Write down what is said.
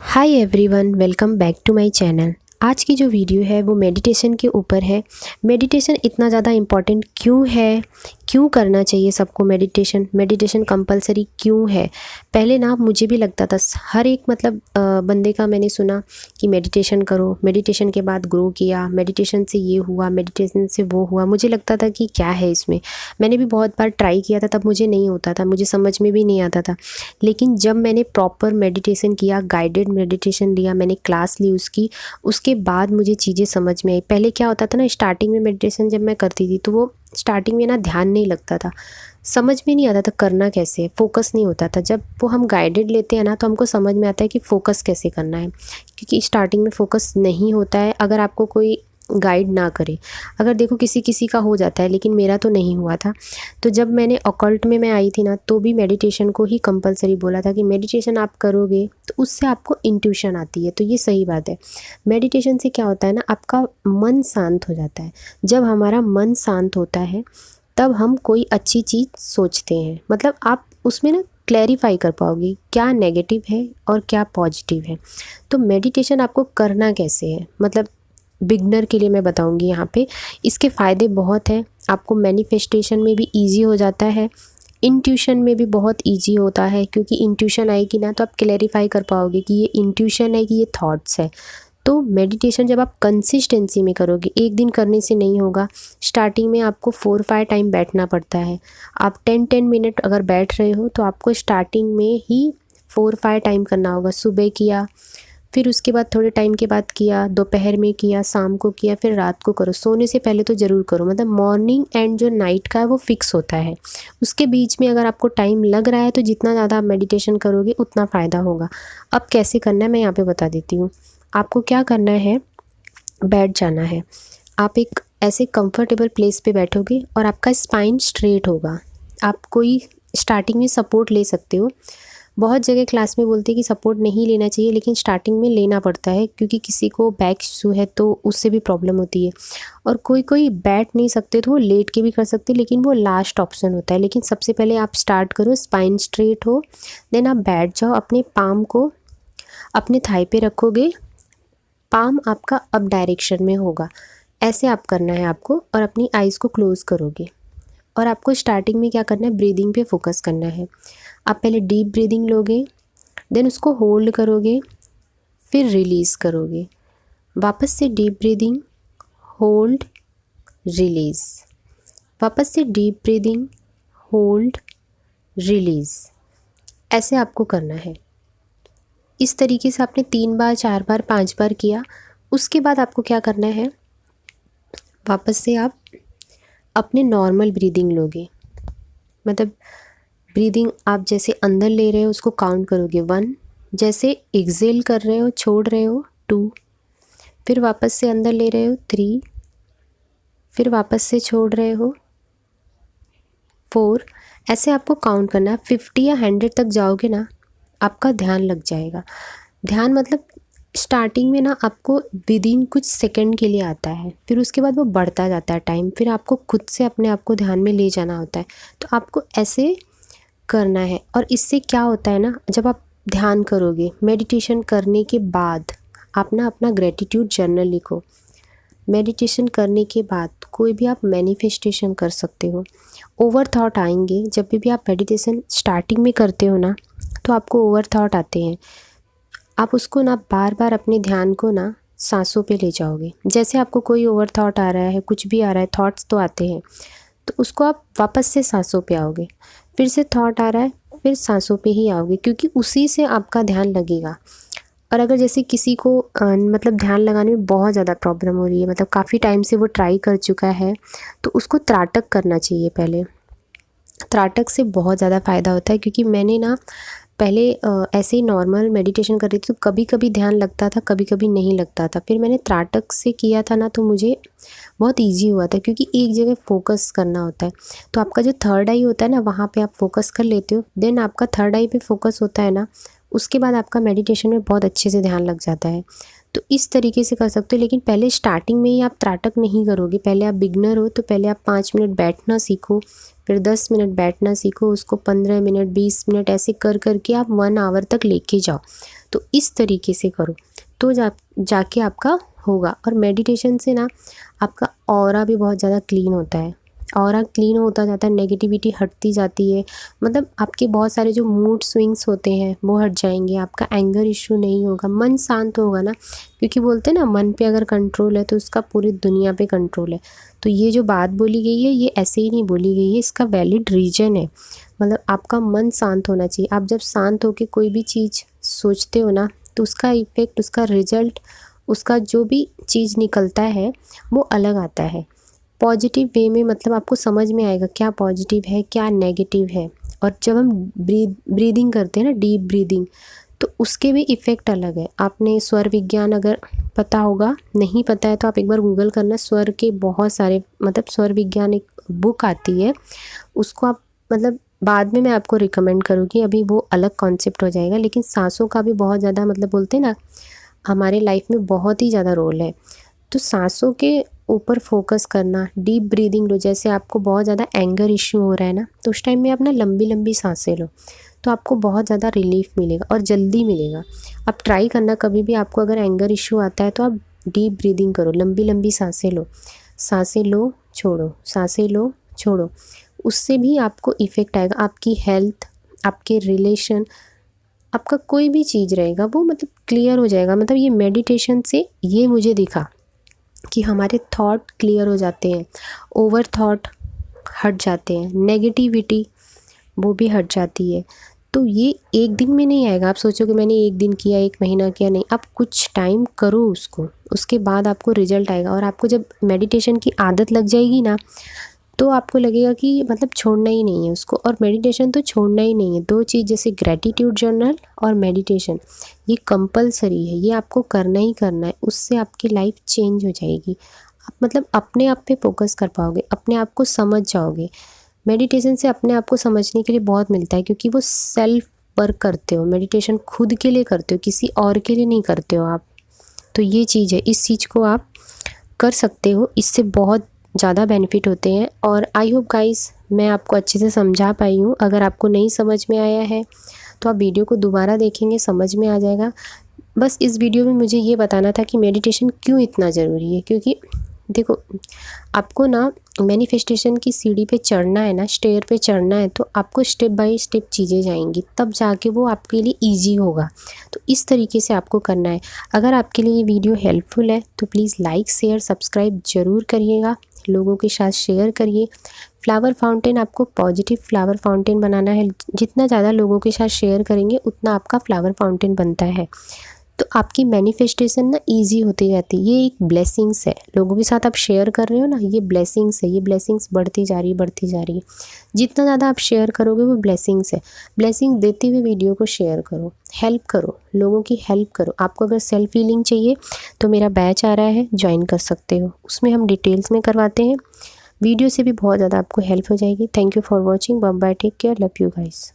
Hi everyone, welcome back to my channel. आज की जो वीडियो है वो मेडिटेशन के ऊपर है। मेडिटेशन इतना ज़्यादा इम्पॉर्टेंट क्यों है, क्यों करना चाहिए सबको मेडिटेशन कंपलसरी क्यों है। पहले ना मुझे भी लगता था, हर एक बंदे का मैंने सुना कि मेडिटेशन करो, मेडिटेशन के बाद ग्रो किया, मेडिटेशन से ये हुआ, मेडिटेशन से वो हुआ। मुझे लगता था कि क्या है इसमें। मैंने भी बहुत बार ट्राई किया था, तब मुझे नहीं होता था, मुझे समझ में भी नहीं आता था। लेकिन जब मैंने प्रॉपर मेडिटेशन किया, गाइडेड मेडिटेशन लिया, मैंने क्लास ली उसके बाद मुझे चीज़ें समझ में आई। पहले क्या होता था ना, स्टार्टिंग में मेडिटेशन जब मैं करती थी तो वो स्टार्टिंग में ना ध्यान नहीं लगता था, समझ में नहीं आता था करना कैसे है, फोकस नहीं होता था। जब वो हम गाइडेड लेते हैं ना तो हमको समझ में आता है कि फ़ोकस कैसे करना है, क्योंकि स्टार्टिंग में फ़ोकस नहीं होता है अगर आपको कोई गाइड ना करे। अगर देखो किसी किसी का हो जाता है, लेकिन मेरा तो नहीं हुआ था। तो जब मैंने ऑकल्ट में मैं आई थी ना, तो भी मेडिटेशन को ही कंपलसरी बोला था कि मेडिटेशन आप करोगे तो उससे आपको इंट्यूशन आती है। तो ये सही बात है। मेडिटेशन से क्या होता है ना, आपका मन शांत हो जाता है। जब हमारा मन शांत होता है तब हम कोई अच्छी चीज़ सोचते हैं, मतलब आप उसमें ना क्लैरिफाई कर पाओगे क्या नेगेटिव है और क्या पॉजिटिव है। तो मेडिटेशन आपको करना कैसे है, मतलब बिगनर के लिए मैं बताऊंगी यहाँ पे। इसके फ़ायदे बहुत हैं। आपको मैनिफेस्टेशन में भी इजी हो जाता है, इंट्यूशन में भी बहुत इजी होता है, क्योंकि इंट्यूशन आएगी ना तो आप क्लैरिफाई कर पाओगे कि ये इंट्यूशन है कि ये थॉट्स है। तो मेडिटेशन जब आप कंसिस्टेंसी में करोगे, एक दिन करने से नहीं होगा। स्टार्टिंग में आपको 4-5 टाइम बैठना पड़ता है। आप 10-10 मिनट अगर बैठ रहे हो तो आपको स्टार्टिंग में ही 4-5 टाइम करना होगा। सुबह किया, फिर उसके बाद थोड़े टाइम के बाद किया, दोपहर में किया, शाम को किया, फिर रात को करो। सोने से पहले तो ज़रूर करो, मतलब मॉर्निंग एंड जो नाइट का है वो फिक्स होता है। उसके बीच में अगर आपको टाइम लग रहा है तो जितना ज़्यादा आप मेडिटेशन करोगे उतना फ़ायदा होगा। अब कैसे करना है मैं यहाँ पे बता देती हूँ। आपको क्या करना है, बैठ जाना है। आप एक ऐसे कंफर्टेबल प्लेस पे बैठोगे और आपका स्पाइन स्ट्रेट होगा। आप कोई स्टार्टिंग में सपोर्ट ले सकते हो। बहुत जगह क्लास में बोलते हैं कि सपोर्ट नहीं लेना चाहिए, लेकिन स्टार्टिंग में लेना पड़ता है, क्योंकि किसी को बैक इशू है तो उससे भी प्रॉब्लम होती है। और कोई कोई बैठ नहीं सकते तो वो लेट के भी कर सकते, लेकिन वो लास्ट ऑप्शन होता है। लेकिन सबसे पहले आप स्टार्ट करो, स्पाइन स्ट्रेट हो, देन आप बैठ जाओ। अपने पाम को अपने थाई पे रखोगे, पाम आपका अप डायरेक्शन में होगा, ऐसे आप करना है आपको। और अपनी आइज़ को क्लोज़ करोगे और आपको स्टार्टिंग में क्या करना है, ब्रीदिंग पे फोकस करना है। आप पहले डीप ब्रीदिंग लोगे, देन उसको होल्ड करोगे, फिर रिलीज़ करोगे। वापस से डीप ब्रीदिंग, होल्ड, रिलीज़, वापस से डीप ब्रीदिंग, होल्ड, रिलीज़। ऐसे आपको करना है। इस तरीके से आपने 3 बार, 4 बार, 5 बार किया। उसके बाद आपको क्या करना है, वापस से आप अपने नॉर्मल ब्रीदिंग लोगे। मतलब ब्रीदिंग आप जैसे अंदर ले रहे हो उसको काउंट करोगे 1, जैसे एक्सेल कर रहे हो छोड़ रहे हो 2, फिर वापस से अंदर ले रहे हो 3, फिर वापस से छोड़ रहे हो 4। ऐसे आपको काउंट करना है। 50 या 100 तक जाओगे ना, आपका ध्यान लग जाएगा। ध्यान मतलब स्टार्टिंग में ना आपको विदिन कुछ सेकंड के लिए आता है, फिर उसके बाद वो बढ़ता जाता है टाइम, फिर आपको खुद से अपने आप को ध्यान में ले जाना होता है। तो आपको ऐसे करना है। और इससे क्या होता है ना, जब आप ध्यान करोगे, मेडिटेशन करने के बाद आप ना अपना ग्रेटिट्यूड जर्नल लिखो। मेडिटेशन करने के बाद कोई भी आप मैनिफेस्टेशन कर सकते हो। ओवर थॉट आएंगे, जब भी आप मेडिटेशन स्टार्टिंग में करते हो ना तो आपको ओवर थॉट आते हैं। आप उसको ना बार बार अपने ध्यान को ना सांसों पे ले जाओगे। जैसे आपको कोई ओवर थॉट आ रहा है, कुछ भी आ रहा है, थॉट्स तो आते हैं, तो उसको आप वापस से सांसों पे आओगे। फिर से थॉट आ रहा है, फिर सांसों पे ही आओगे, क्योंकि उसी से आपका ध्यान लगेगा। और अगर जैसे किसी को मतलब ध्यान लगाने में बहुत ज़्यादा प्रॉब्लम हो रही है, मतलब काफ़ी टाइम से वो ट्राई कर चुका है, तो उसको त्राटक करना चाहिए पहले। त्राटक से बहुत ज़्यादा फ़ायदा होता है, क्योंकि मैंने ना पहले ऐसे ही नॉर्मल मेडिटेशन कर रही थी तो कभी कभी ध्यान लगता था, कभी कभी नहीं लगता था। फिर मैंने त्राटक से किया था ना तो मुझे बहुत इजी हुआ था, क्योंकि एक जगह फोकस करना होता है। तो आपका जो थर्ड आई होता है ना, वहाँ पे आप फोकस कर लेते हो, देन आपका थर्ड आई पे फोकस होता है ना, उसके बाद आपका मेडिटेशन में बहुत अच्छे से ध्यान लग जाता है। तो इस तरीके से कर सकते हो। लेकिन पहले स्टार्टिंग में ही आप त्राटक नहीं करोगे। पहले आप बिगनर हो तो पहले आप 5 मिनट बैठना सीखो, फिर 10 मिनट बैठना सीखो, उसको 15 मिनट, 20 मिनट ऐसे कर करके आप 1 आवर तक लेके जाओ। तो इस तरीके से करो तो जाके आपका होगा। और मेडिटेशन से ना आपका ऑरा भी बहुत ज़्यादा क्लीन होता है, ऑरा क्लीन होता जाता है, नेगेटिविटी हटती जाती है, मतलब आपके बहुत सारे जो मूड स्विंग्स होते हैं वो हट जाएंगे, आपका एंगर इशू नहीं होगा, मन शांत होगा ना, क्योंकि बोलते हैं ना मन पे अगर कंट्रोल है तो उसका पूरी दुनिया पे कंट्रोल है। तो ये जो बात बोली गई है ये ऐसे ही नहीं बोली गई है, इसका वैलिड रीज़न है। मतलब आपका मन शांत होना चाहिए। आप जब शांत होकर कोई भी चीज़ सोचते हो ना तो उसका इफ़ेक्ट, उसका रिज़ल्ट, उसका जो भी चीज़ निकलता है वो अलग आता है, पॉजिटिव वे में। मतलब आपको समझ में आएगा क्या पॉजिटिव है क्या नेगेटिव है। और जब हम ब्रीदिंग करते हैं ना, डीप ब्रीदिंग, तो उसके भी इफ़ेक्ट अलग है। आपने स्वर विज्ञान अगर पता होगा, नहीं पता है तो आप एक बार गूगल करना, स्वर के बहुत सारे, मतलब स्वर विज्ञान एक बुक आती है, उसको आप मतलब बाद में मैं आपको रिकमेंड करूँगी, अभी वो अलग कॉन्सेप्ट हो जाएगा। लेकिन सांसों का भी बहुत ज़्यादा, मतलब बोलते हैं ना हमारे लाइफ में बहुत ही ज़्यादा रोल है। तो सांसों के ऊपर फोकस करना, डीप ब्रीदिंग लो। जैसे आपको बहुत ज़्यादा एंगर इश्यू हो रहा है ना, तो उस टाइम में आप ना लंबी लंबी सांसें लो, तो आपको बहुत ज़्यादा रिलीफ मिलेगा और जल्दी मिलेगा। आप ट्राई करना, कभी भी आपको अगर एंगर इश्यू आता है तो आप डीप ब्रीदिंग करो, लंबी लंबी सांसें लो, सांसें लो छोड़ो, सांसें लो छोड़ो। उससे भी आपको इफ़ेक्ट आएगा। आपकी हेल्थ, आपके रिलेशन, आपका कोई भी चीज़ रहेगा वो मतलब क्लियर हो जाएगा। मतलब ये मेडिटेशन से ये मुझे दिखा कि हमारे थॉट क्लियर हो जाते हैं, ओवर थॉट हट जाते हैं, नेगेटिविटी वो भी हट जाती है। तो ये एक दिन में नहीं आएगा। आप सोचोगे मैंने एक दिन किया, एक महीना किया, नहीं, आप कुछ टाइम करो उसको, उसके बाद आपको रिजल्ट आएगा। और आपको जब मेडिटेशन की आदत लग जाएगी ना तो आपको लगेगा कि मतलब छोड़ना ही नहीं है उसको। और मेडिटेशन तो छोड़ना ही नहीं है। दो चीज़ जैसे ग्रैटिट्यूड जर्नल और मेडिटेशन, ये कंपलसरी है, ये आपको करना ही करना है। उससे आपकी लाइफ चेंज हो जाएगी। आप मतलब अपने आप पे फोकस कर पाओगे, अपने आप को समझ जाओगे। मेडिटेशन से अपने आप को समझने के लिए बहुत मिलता है, क्योंकि वो सेल्फ वर्क करते हो, मेडिटेशन खुद के लिए करते हो, किसी और के लिए नहीं करते हो आप। तो ये चीज़ है, इस चीज़ को आप कर सकते हो, इससे बहुत ज़्यादा बेनिफिट होते हैं। और आई होप गाइस मैं आपको अच्छे से समझा पाई हूँ। अगर आपको नहीं समझ में आया है तो आप वीडियो को दोबारा देखेंगे, समझ में आ जाएगा। बस इस वीडियो में मुझे ये बताना था कि मेडिटेशन क्यों इतना ज़रूरी है। क्योंकि देखो, आपको ना मैनिफेस्टेशन की सीढ़ी पे चढ़ना है ना, स्टेयर पे चढ़ना है, तो आपको स्टेप बाय स्टेप चीज़ें जाएंगी, तब जाके वो आपके लिए ईजी होगा। तो इस तरीके से आपको करना है। अगर आपके लिए ये वीडियो हेल्पफुल है तो प्लीज़ लाइक शेयर सब्सक्राइब ज़रूर करिएगा, लोगों के साथ शेयर करिए। फ्लावर फाउंटेन, आपको पॉजिटिव फ्लावर फाउंटेन बनाना है। जितना ज़्यादा लोगों के साथ शेयर करेंगे उतना आपका फ्लावर फाउंटेन बनता है। तो आपकी मैनिफेस्टेशन ना इजी होती जाती है। ये एक ब्लेसिंग्स है, लोगों के साथ आप शेयर कर रहे हो ना, ये ब्लेसिंग्स है। ये ब्लेसिंग्स बढ़ती जा रही है, बढ़ती जा रही है। जितना ज़्यादा आप शेयर करोगे वो ब्लेसिंग्स है। ब्लेसिंग देते हुए वीडियो को शेयर करो, हेल्प करो, लोगों की हेल्प करो। आपको अगर सेल्फ हीलिंग चाहिए तो मेरा बैच आ रहा है, ज्वाइन कर सकते हो। उसमें हम डिटेल्स में करवाते हैं। वीडियो से भी बहुत ज़्यादा आपको हेल्प हो जाएगी। Thank you for watching. Bye bye, take care, love you guys.